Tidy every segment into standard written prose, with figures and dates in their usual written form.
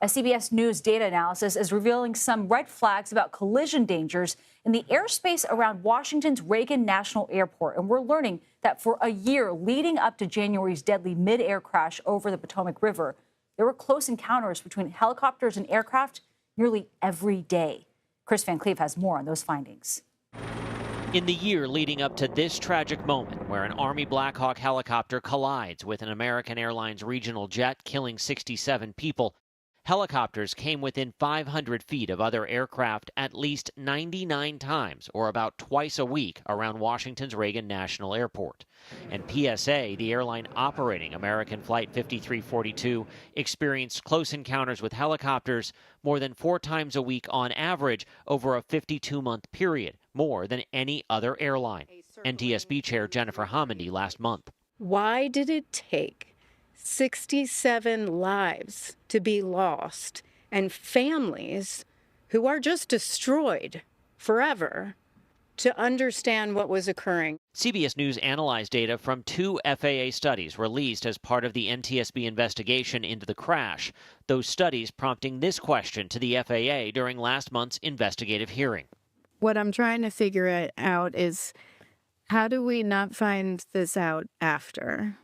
A CBS News data analysis is revealing some red flags about collision dangers in the airspace around Washington's Reagan National Airport. And we're learning that for a year leading up to January's deadly mid-air crash over the Potomac River, there were close encounters between helicopters and aircraft nearly every day. Kris Van Cleave has more on those findings. In the year leading up to this tragic moment, where an Army Black Hawk helicopter collides with an American Airlines regional jet, killing 67 people, helicopters came within 500 feet of other aircraft at least 99 times, or about twice a week, around Washington's Reagan National Airport. And PSA, the airline operating American Flight 5342, experienced close encounters with helicopters more than 4 times a week on average over a 52-month period, more than any other airline. NTSB Chair Jennifer Homendy last month. Why did it take 67 lives to be lost and families who are just destroyed forever to understand what was occurring? CBS News analyzed data from 2 FAA studies released as part of the NTSB investigation into the crash. Those studies prompting this question to the FAA during last month's investigative hearing. What I'm trying to figure out is, how do we not find this out after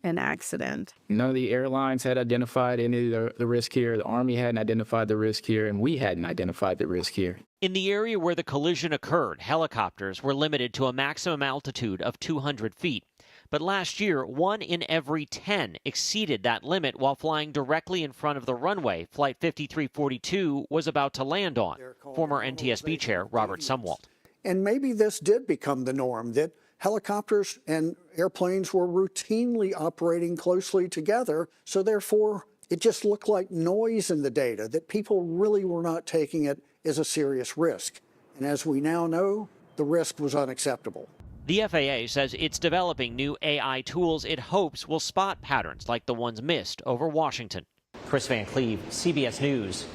an accident? None of the airlines had identified any of the risk here. The Army hadn't identified the risk here, and we hadn't identified the risk here. In the area where the collision occurred, helicopters were limited to a maximum altitude of 200 feet. But last year, 1 in every 10 exceeded that limit while flying directly in front of the runway Flight 5342 was about to land on. Former NTSB Chair Robert Sumwalt. And maybe this did become the norm, that helicopters and airplanes were routinely operating closely together, so therefore it just looked like noise in the data, that people really were not taking it as a serious risk. And as we now know, the risk was unacceptable. The FAA says it's developing new AI tools it hopes will spot patterns like the ones missed over Washington. Kris Van Cleave, CBS News,